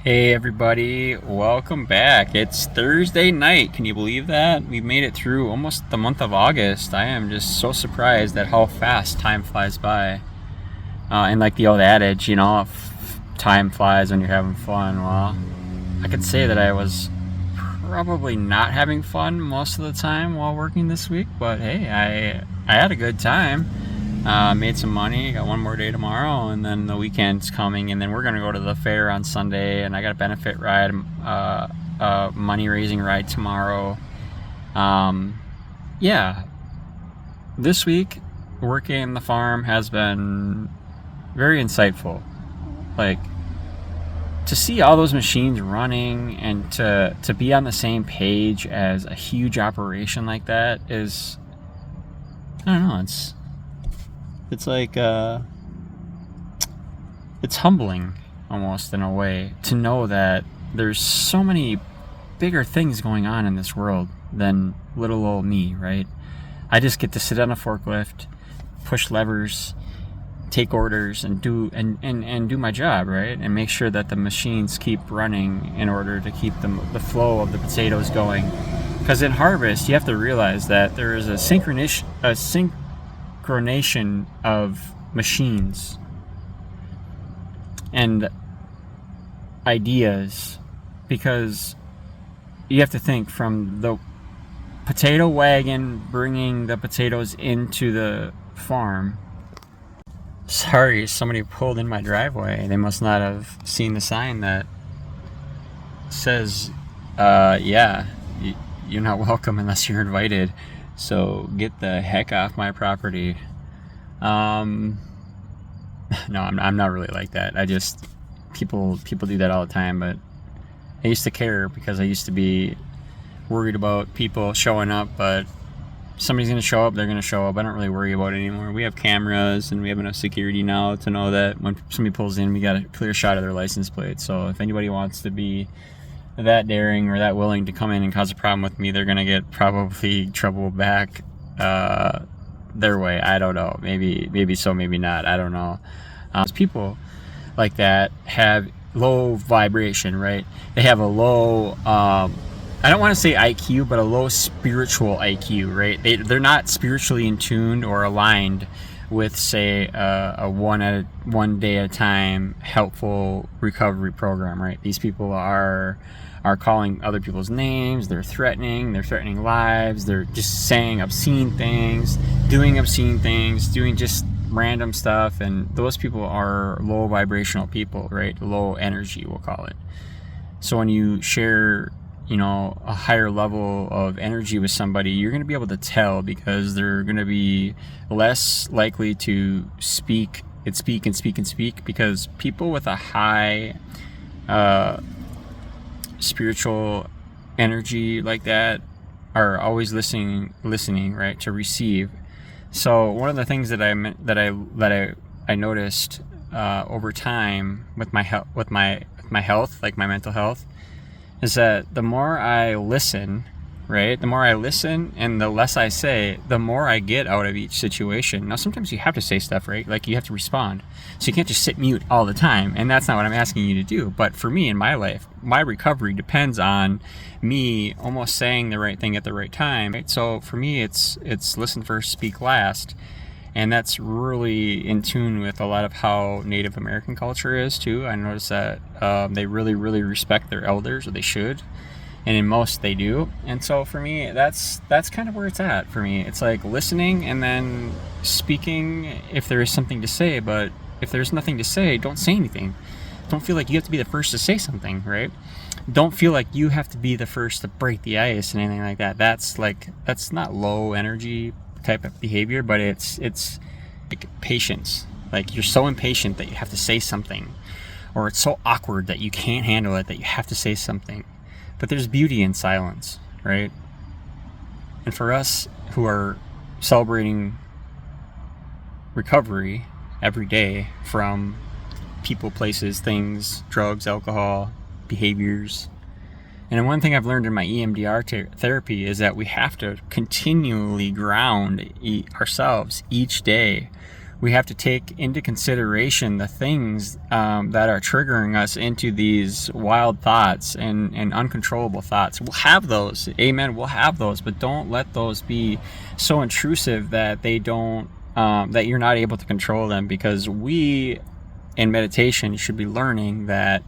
Hey everybody, welcome back. It's Thursday night. Can you believe that? We've made it through almost the month of August. I am just so surprised at how fast time flies by. And like the old adage, time flies when you're having fun. Well, I could say that I was probably not having fun most of the time while working this week, but hey, I had a good time. Made some money, got one more day tomorrow, and then the weekend's coming, and then we're gonna go to the fair on Sunday, and I got a benefit ride, money raising ride tomorrow. Yeah, this week working the farm has been very insightful. Like, to see all those machines running and to be on the same page as a huge operation like that is, I don't know, it's like it's humbling almost in a way to know that there's so many bigger things going on in this world than little old me, right? I just get to sit on a forklift, push levers, take orders, and do my job, right? And make sure that the machines keep running in order to keep the flow of the potatoes going. Because in harvest, you have to realize that there is a synchronization of machines and ideas, because you have to think from the potato wagon bringing the potatoes into the farm. Sorry, somebody pulled in my driveway. They must not have seen the sign that says, yeah, you're not welcome unless you're invited. So get the heck off my property. No, I'm not really like that. I just, people do that all the time, but I used to care because I used to be worried about people showing up, but somebody's going to show up, they're going to show up. I don't really worry about it anymore. We have cameras and we have enough security now to know that when somebody pulls in, we got a clear shot of their license plate. So if anybody wants to be that daring or that willing to come in and cause a problem with me, they're gonna get probably trouble back their way. I don't know. Maybe so, maybe not. I don't know. People like that have low vibration, right? They have a low, I don't want to say IQ, but a low spiritual IQ, right? They're not spiritually in tuned or aligned with, say, a one day at a time helpful recovery program, right? These people are calling other people's names, they're threatening lives, they're just saying obscene things, doing just random stuff, and those people are low vibrational people, right? Low energy, we'll call it. So when you share, a higher level of energy with somebody, you're going to be able to tell, because they're going to be less likely to speak, because people with a high spiritual energy like that are always listening, right, to receive. So one of the things that I noticed over time with my health, like my mental health, is that the more I listen, right, and the less I say, the more I get out of each situation. Now, sometimes you have to say stuff, right? Like, you have to respond. So you can't just sit mute all the time, and that's not what I'm asking you to do. But for me, in my life, my recovery depends on me almost saying the right thing at the right time, right? So for me, it's listen first, speak last. And that's really in tune with a lot of how Native American culture is too. I noticed that they really, really respect their elders, or they should. And in most they do. And so for me, that's kind of where it's at for me. It's like listening and then speaking if there is something to say. But if there's nothing to say, don't say anything. Don't feel like you have to be the first to say something, right? Don't feel like you have to be the first to break the ice and anything like that. That's not low energy type of behavior, but it's like patience. Like, you're so impatient that you have to say something, or it's so awkward that you can't handle it that you have to say something. But there's beauty in silence, right? And for us who are celebrating recovery every day from people, places, things, drugs, alcohol, behaviors. And one thing I've learned in my EMDR therapy is that we have to continually ground ourselves each day we have to take into consideration the things that are triggering us into these wild thoughts and uncontrollable thoughts. We'll have those, amen, we'll have those, but don't let those be so intrusive that they don't that you're not able to control them, because we in meditation should be learning that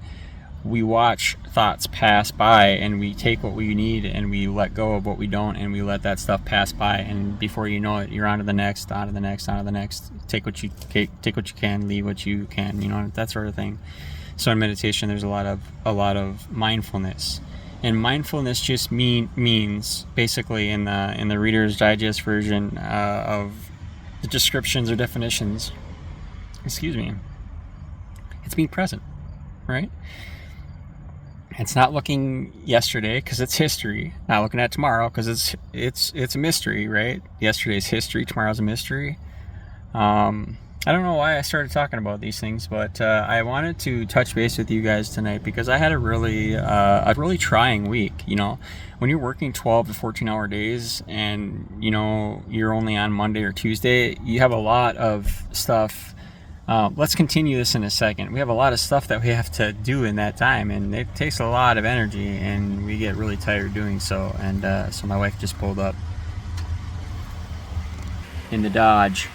we watch thoughts pass by and we take what we need and we let go of what we don't, and we let that stuff pass by, and before you know it, you're on to the next, on to the next, on to the next. Take what you can, leave what you can, that sort of thing. So in meditation, there's a lot of mindfulness, and mindfulness just means basically in the Reader's Digest version of the descriptions or definitions, it's being present, right? It's not looking yesterday because it's history. Not looking at tomorrow because it's a mystery, right? Yesterday's history, tomorrow's a mystery. I don't know why I started talking about these things, but I wanted to touch base with you guys tonight because I had a really trying week. When you're working 12 to 14-hour days and you're only on Monday or Tuesday, you have a lot of stuff. Let's continue this in a second. We have a lot of stuff that we have to do in that time, and it takes a lot of energy, and we get really tired doing so. And so my wife just pulled up in the Dodge.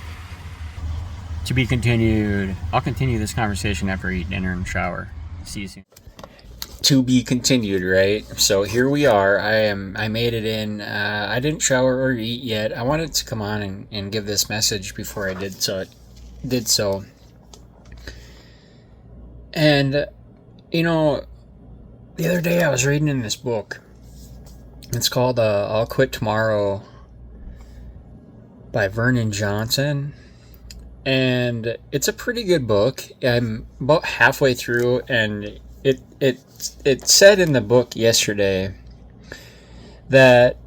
To be continued. I'll continue this conversation after I eat dinner and shower. See you soon. To be continued, right? So here we are. I made it in. I didn't shower or eat yet. I wanted to come on and give this message before I did so. And, the other day I was reading in this book. It's called I'll Quit Tomorrow by Vernon Johnson. And it's a pretty good book. I'm about halfway through, and it said in the book yesterday that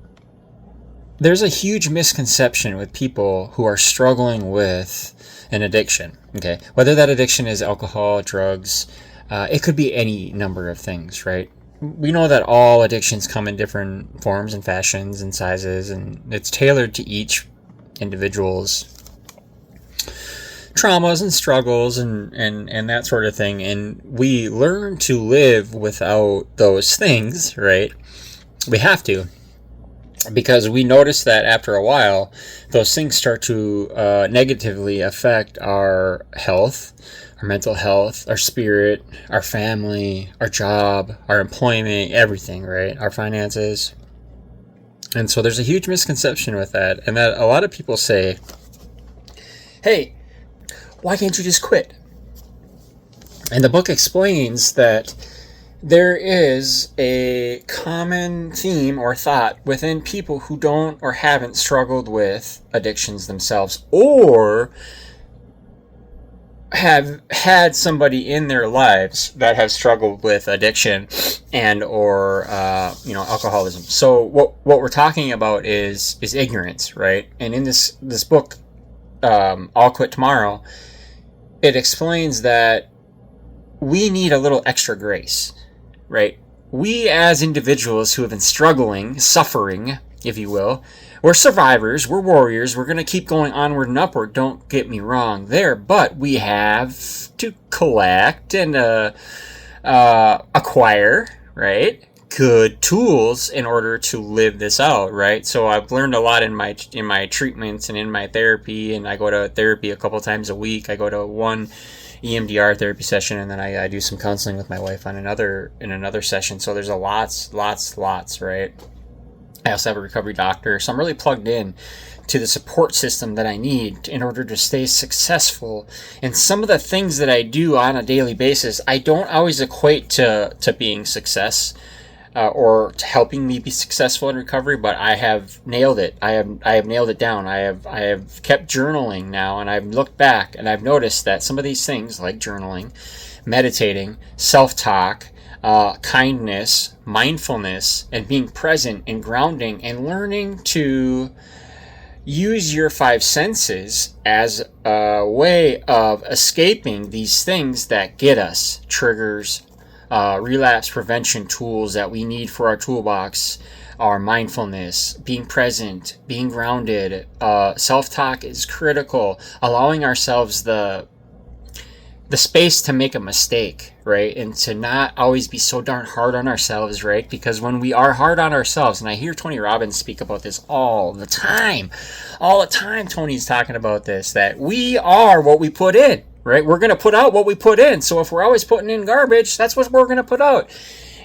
there's a huge misconception with people who are struggling with an addiction. Okay, whether that addiction is alcohol, drugs, it could be any number of things, right? We know that all addictions come in different forms and fashions and sizes, and it's tailored to each individual's traumas and struggles and that sort of thing. And we learn to live without those things, right? We have to, because we notice that after a while, those things start to negatively affect our health, our mental health, our spirit, our family, our job, our employment, everything, right? Our finances. And so there's a huge misconception with that, and that a lot of people say, hey, why can't you just quit? And the book explains that there is a common theme or thought within people who don't or haven't struggled with addictions themselves, or have had somebody in their lives that have struggled with addiction and or alcoholism. So what we're talking about is ignorance, right? And in this book, I'll Quit Tomorrow, it explains that we need a little extra grace, right? We as individuals who have been struggling, suffering, if you will, we're survivors, we're warriors, we're going to keep going onward and upward, don't get me wrong there, but we have to collect and acquire, right, good tools in order to live this out, right? So I've learned a lot in my treatments and in my therapy, and I go to therapy a couple times a week. I go to one EMDR therapy session, and then I do some counseling with my wife on another session. So there's a lots, right? I also have a recovery doctor, so I'm really plugged in to the support system that I need in order to stay successful. And some of the things that I do on a daily basis, I don't always equate to being success or to helping me be successful in recovery, but I have nailed it. I have nailed it down. I have kept journaling now, and I've looked back and I've noticed that some of these things, like journaling, meditating, self-talk, kindness, mindfulness, and being present and grounding and learning to use your five senses as a way of escaping these things that get us, triggers, relapse prevention tools that we need for our toolbox are mindfulness, being present, being grounded. Self-talk is critical. Allowing ourselves the space to make a mistake, right? And to not always be so darn hard on ourselves, right? Because when we are hard on ourselves, and I hear Tony Robbins speak about this all the time, Tony's talking about this, that we are what we put in, right? We're going to put out what we put in. So if we're always putting in garbage, that's what we're going to put out.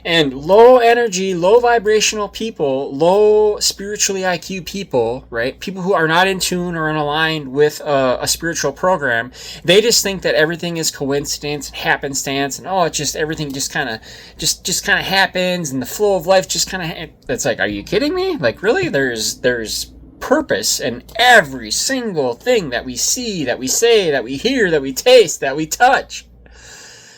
And low energy, low vibrational people, low spiritually IQ people, right? People who are not in tune or unaligned with a spiritual program, they just think that everything is coincidence, happenstance, and it just everything just kind of happens, and the flow of life just kind of. It's like, are you kidding me? Like, really? There's purpose in every single thing that we see, that we say, that we hear, that we taste, that we touch.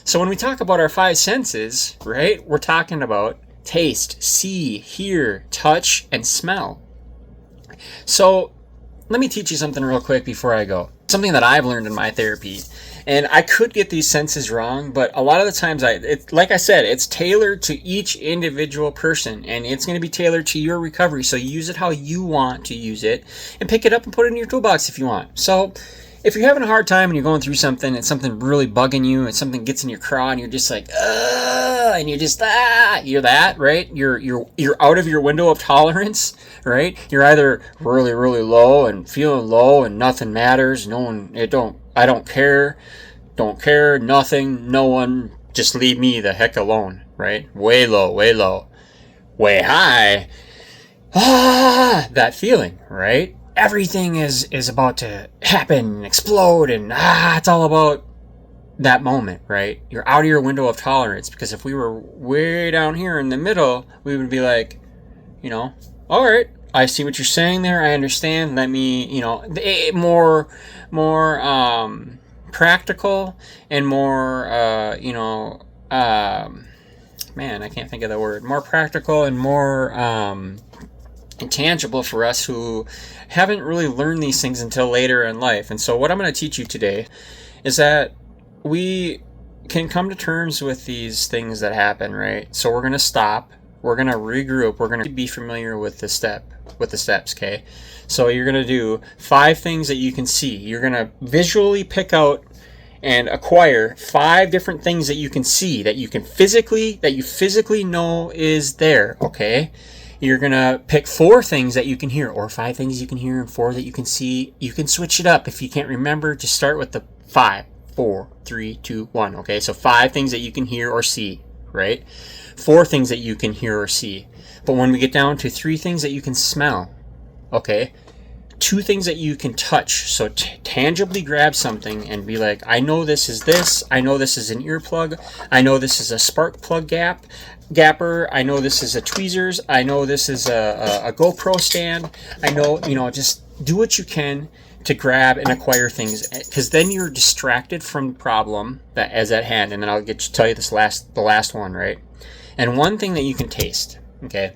So when we talk about our five senses, right, we're talking about taste, see, hear, touch, and smell. So let me teach you something real quick before I go. Something that I've learned in my therapy. And I could get these senses wrong, but a lot of the times, like I said, it's tailored to each individual person, and it's going to be tailored to your recovery. So use it how you want to use it, and pick it up and put it in your toolbox if you want. So if you're having a hard time and you're going through something and something really bugging you and something gets in your craw and you're just like, and you're just, you're that, right? You're out of your window of tolerance, right? You're either really, really low and feeling low and nothing matters. I don't care, nothing, no one, just leave me the heck alone, right? Way low, way high. That feeling, right? Everything is about to happen and explode, and it's all about that moment, right? You're out of your window of tolerance, because if we were way down here in the middle, we would be like, all right, I see what you're saying there, I understand, let me, more practical and more, man, I can't think of the word, more practical and more, intangible for us who haven't really learned these things until later in life. And so what I'm going to teach you today is that we can come to terms with these things that happen, right? So we're going to stop, we're going to regroup, we're going to be familiar with the steps, okay? So you're going to do 5 things that you can see. You're going to visually pick out and acquire 5 different things that you can see, that you physically know is there, okay? You're going to pick 4 things that you can hear, or 5 things you can hear and 4 that you can see. You can switch it up. If you can't remember, just start with the 5, 4, 3, 2, 1. Okay, so 5 things that you can hear or see, right? 4 things that you can hear or see. But when we get down to 3 things that you can smell, okay? 2 things that you can touch. So tangibly grab something and be like, I know this is this. I know this is an earplug. I know this is a spark plug gapper. I know this is a tweezers. I know this is a GoPro stand. I know, just do what you can to grab and acquire things, because then you're distracted from the problem that is at hand. And then I'll tell you the last one, right? And one thing that you can taste, okay?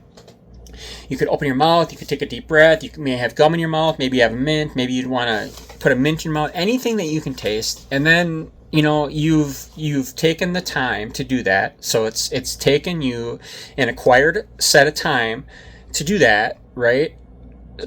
You could open your mouth, you could take a deep breath, you may have gum in your mouth, maybe you have a mint, maybe you'd want to put a mint in your mouth, anything that you can taste. And then, you've taken the time to do that. So it's taken you an acquired set of time to do that, right?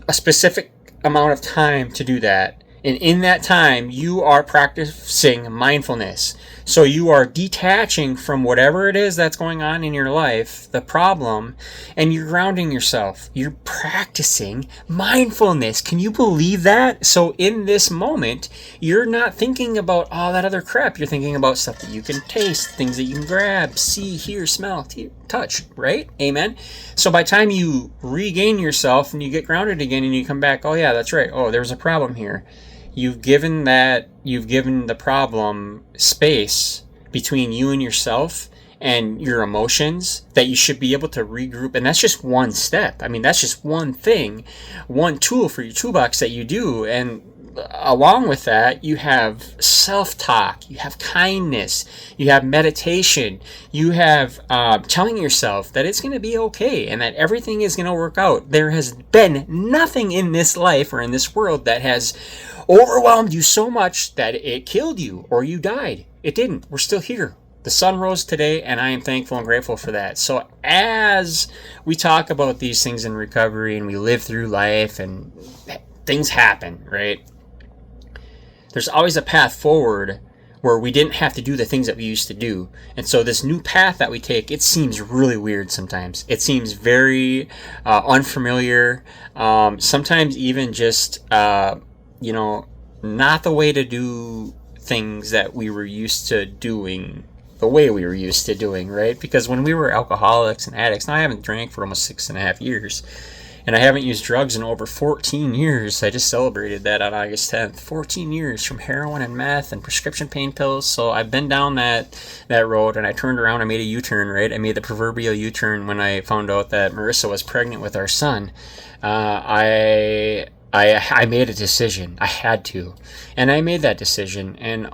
A specific amount of time to do that. And in that time, you are practicing mindfulness. So you are detaching from whatever it is that's going on in your life, the problem, and you're grounding yourself. You're practicing mindfulness. Can you believe that? So in this moment, you're not thinking about all that other crap. You're thinking about stuff that you can taste, things that you can grab, see, hear, smell, touch, right? Amen? So by the time you regain yourself and you get grounded again and you come back, oh yeah, that's right. Oh, there's a problem here. You've given the problem space between you and yourself and your emotions that you should be able to regroup. And that's just one step. I mean, that's just one thing, one tool for your toolbox that you do. And along with that, you have self-talk, you have kindness, you have meditation, you have telling yourself that it's going to be okay and that everything is going to work out. There has been nothing in this life or in this world that has overwhelmed you so much that it killed you or you died. It didn't. We're still here. The sun rose today, and I am thankful and grateful for that. So as we talk about these things in recovery and we live through life and things happen, right? There's always a path forward where we didn't have to do the things that we used to do. And so this new path that we take, it seems really weird sometimes. It seems very unfamiliar. Sometimes even just, not the way to do things that we were used to doing the way we were used to doing, right? Because when we were alcoholics and addicts, now I haven't drank for almost 6.5 years. And I haven't used drugs in over 14 years. I just celebrated that on August 10th. 14 years from heroin and meth and prescription pain pills. So I've been down that road, and I turned around. I made a U-turn, right? I made the proverbial U-turn when I found out that Marissa was pregnant with our son. I made a decision. I had to. And I made that decision. And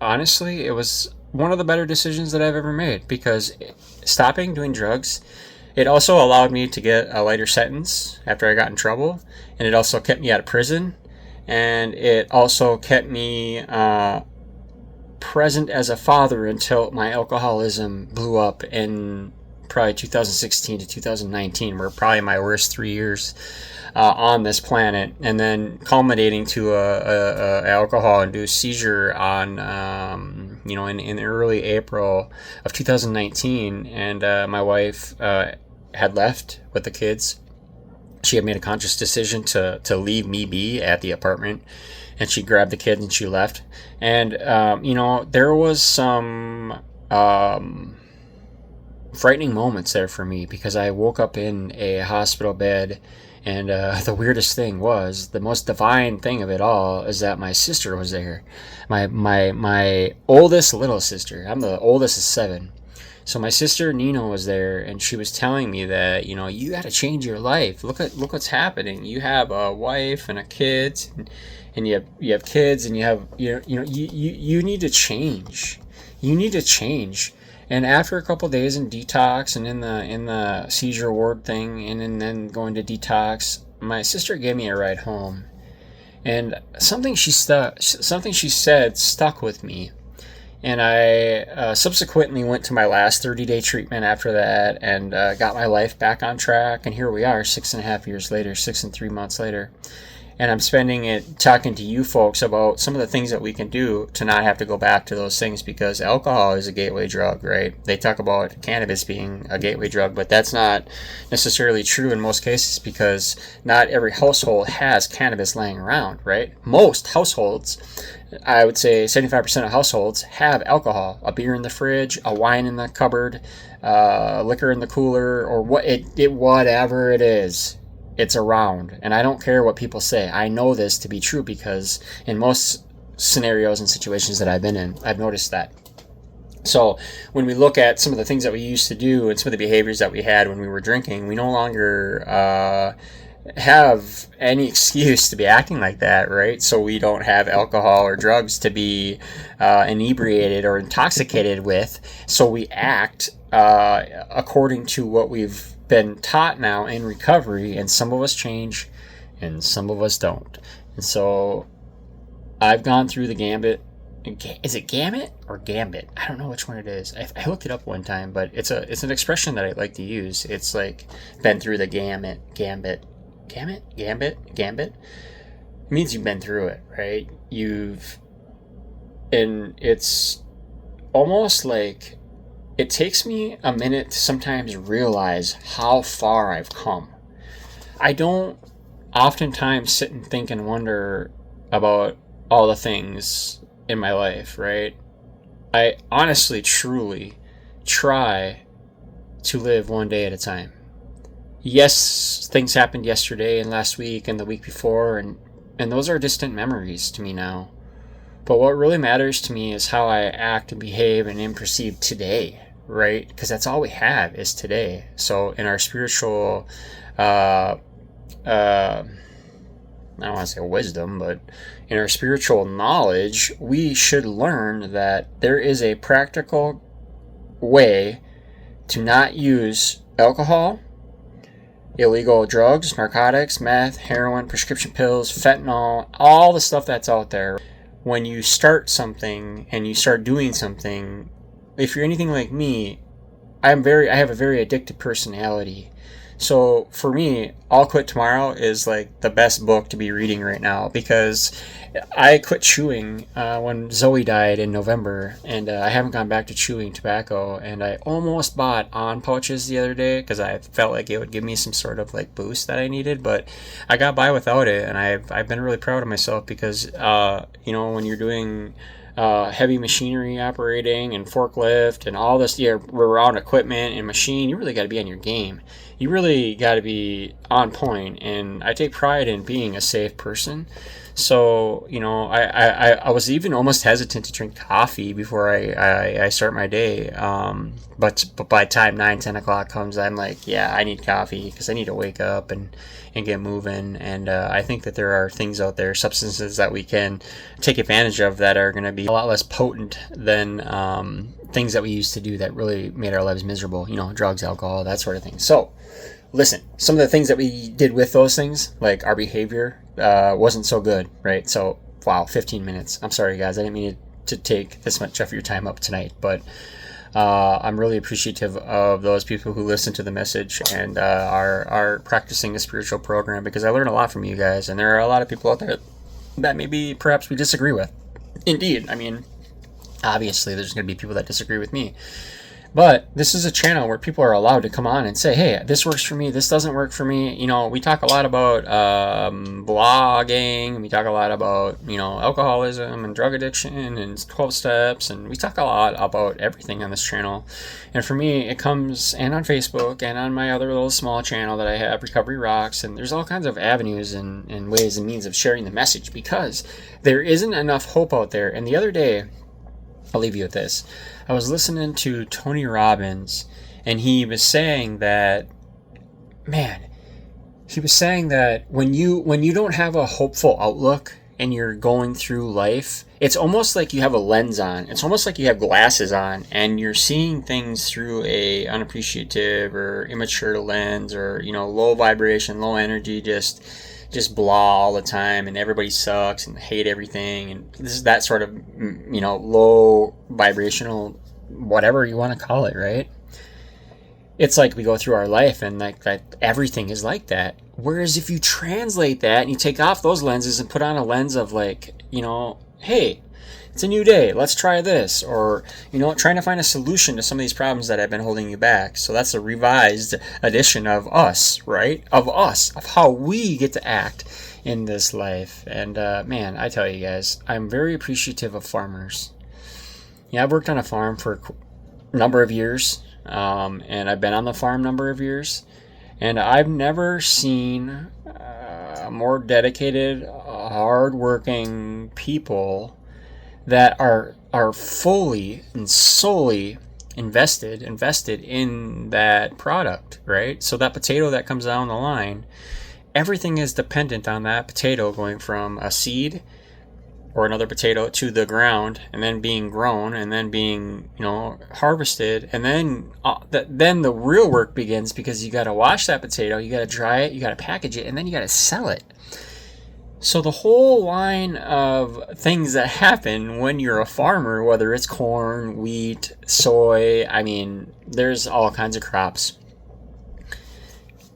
honestly, it was one of the better decisions that I've ever made, because stopping doing drugs, it also allowed me to get a lighter sentence after I got in trouble, and it also kept me out of prison, and it also kept me present as a father until my alcoholism blew up in probably 2016 to 2019 were probably my worst 3 years on this planet, and then culminating to a alcohol-induced seizure on in early April of 2019, and my wife had left with the kids. She had made a conscious decision to leave me be at the apartment, and she grabbed the kids and she left. And there was some frightening moments there for me, because I woke up in a hospital bed, and the weirdest thing was, the most divine thing of it all, is that my sister was there. My oldest little sister. I'm the oldest of 7. So my sister Nina was there, and she was telling me that, you got to change your life. Look what's happening. You have a wife and a kid, and you have kids, and you need to change. You need to change. And after a couple of days in detox and in the seizure ward thing, and then going to detox, my sister gave me a ride home, and something she said stuck with me. And I subsequently went to my last 30-day treatment after that, and got my life back on track. And here we are, 6.5 years later, 6 and 3 months later. And I'm spending it talking to you folks about some of the things that we can do to not have to go back to those things, because alcohol is a gateway drug, right? They talk about cannabis being a gateway drug, but that's not necessarily true in most cases, because not every household has cannabis laying around, right? Most households, I would say 75% of households, have alcohol, a beer in the fridge, a wine in the cupboard, liquor in the cooler, or whatever it is. It's around, and I don't care what people say. I know this to be true, because in most scenarios and situations that I've been in, I've noticed that. So when we look at some of the things that we used to do and some of the behaviors that we had when we were drinking, we no longer have any excuse to be acting like that, right? So we don't have alcohol or drugs to be inebriated or intoxicated with, so we act according to what we've been taught now in recovery, and some of us change and some of us don't. And so I've gone through the gambit. Is it gamut or gambit? I don't know which one it is. I looked it up one time, but it's an expression that I like to use. It's like, been through the gambit. It means you've been through it, right? And it's almost like, it takes me a minute to sometimes realize how far I've come. I don't oftentimes sit and think and wonder about all the things in my life, right? I honestly, truly try to live one day at a time. Yes, things happened yesterday and last week and the week before, and those are distant memories to me now. But what really matters to me is how I act and behave and am perceived today, right? Because that's all we have is today. So in our spiritual, I don't want to say wisdom, but in our spiritual knowledge, we should learn that there is a practical way to not use alcohol, illegal drugs, narcotics, meth, heroin, prescription pills, fentanyl, all the stuff that's out there. When you start something and you start doing something, if you're anything like me, I have a very addictive personality. So for me, I'll Quit Tomorrow is like the best book to be reading right now, because I quit chewing when Zoe died in November, and I haven't gone back to chewing tobacco. And I almost bought On pouches the other day because I felt like it would give me some sort of like boost that I needed, but I got by without it, and I've been really proud of myself because when you're doing heavy machinery operating and forklift and all this around equipment and machine, you really got to be on your game. You really got to be on point, and I take pride in being a safe person. So I was even almost hesitant to drink coffee before I start my day, but by the time 9-10 o'clock comes, I'm like, yeah, I need coffee because I need to wake up and get moving. And I think that there are things out there, substances that we can take advantage of that are going to be a lot less potent than things that we used to do that really made our lives miserable, drugs, alcohol, that sort of thing. So listen, some of the things that we did with those things, like our behavior, wasn't so good, right? So, wow, 15 minutes. I'm sorry, guys. I didn't mean to take this much of your time up tonight, but I'm really appreciative of those people who listen to the message and are practicing a spiritual program, because I learn a lot from you guys, and there are a lot of people out there that maybe perhaps we disagree with. Indeed, I mean, obviously there's going to be people that disagree with me. But this is a channel where people are allowed to come on and say, hey, this works for me, this doesn't work for me. We talk a lot about blogging, we talk a lot about, alcoholism and drug addiction and 12 steps, and we talk a lot about everything on this channel. And for me, it comes, and on Facebook, and on my other little small channel that I have, Recovery Rocks, and there's all kinds of avenues and ways and means of sharing the message, because there isn't enough hope out there. And the other day, I'll leave you with this. I was listening to Tony Robbins, and he was saying that, when you don't have a hopeful outlook and you're going through life, it's almost like you have a lens on. It's almost like you have glasses on, and you're seeing things through a unappreciative or immature lens, or low vibration, low energy, just blah all the time, and everybody sucks and hate everything, and this is that sort of low vibrational, whatever you want to call it, right? It's like we go through our life and like everything is like that. Whereas if you translate that and you take off those lenses and put on a lens of like, hey, it's a new day, let's try this, or trying to find a solution to some of these problems that have been holding you back. So that's a revised edition of us, right? Of how we get to act in this life. And man, I tell you guys, I'm very appreciative of farmers. Yeah, I've worked on a farm for a number of years, and I've been on the farm a number of years, and I've never seen more dedicated, hardworking people that are fully and solely invested in that product, right? So that potato that comes down the line, everything is dependent on that potato going from a seed or another potato to the ground, and then being grown, and then being harvested, and then the real work begins, because you got to wash that potato, you got to dry it, you got to package it, and then you got to sell it. So the whole line of things that happen when you're a farmer, whether it's corn, wheat, soy, there's all kinds of crops.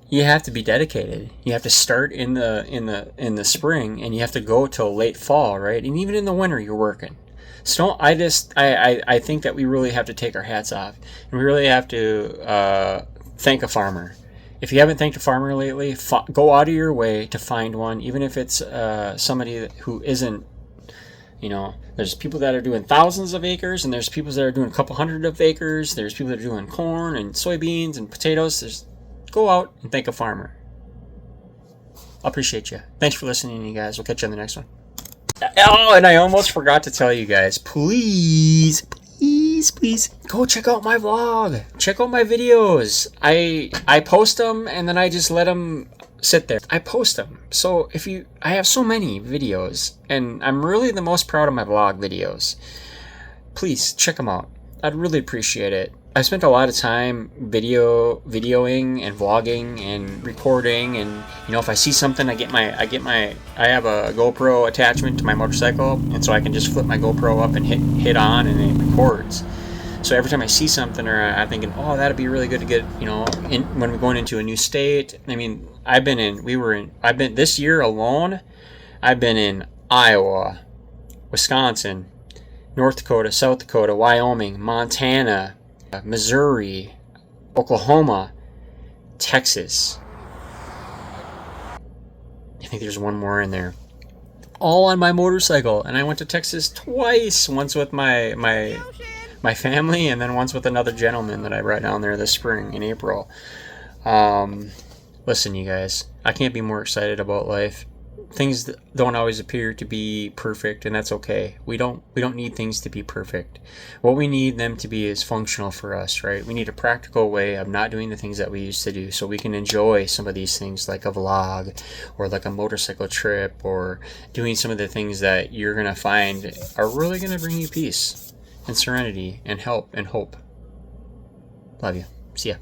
You have to be dedicated. You have to start in the spring, and you have to go till late fall, right? And even in the winter, you're working. So I think that we really have to take our hats off, and we really have to thank a farmer. If you haven't thanked a farmer lately, go out of your way to find one, even if it's somebody who isn't, there's people that are doing thousands of acres, and there's people that are doing a couple hundred of acres. There's people that are doing corn and soybeans and potatoes. Go out and thank a farmer. I appreciate you. Thanks for listening, you guys. We'll catch you on the next one. Oh, and I almost forgot to tell you guys, please go check out my vlog. Check out my videos. I post them, and then I just let them sit there. I post them. So I have so many videos, and I'm really the most proud of my vlog videos. Please check them out. I'd really appreciate it. I spent a lot of time videoing and vlogging and recording, and if I see something, I have a GoPro attachment to my motorcycle, and so I can just flip my GoPro up and hit on, and it records. So every time I see something, or I'm thinking, oh, that'd be really good to get, when we're going into a new state. I mean, I've been this year alone, I've been in Iowa, Wisconsin, North Dakota, South Dakota, Wyoming, Montana, Missouri, Oklahoma, Texas. I think there's one more in there. All on my motorcycle, and I went to Texas twice. Once with my family, and then once with another gentleman that I brought down there this spring in April. Listen, you guys, I can't be more excited about life. Things don't always appear to be perfect, and that's okay. We don't need things to be perfect. What we need them to be is functional for us, right? We need a practical way of not doing the things that we used to do, so we can enjoy some of these things, like a vlog or like a motorcycle trip, or doing some of the things that you're gonna find are really gonna bring you peace and serenity and help and hope. Love you. See ya.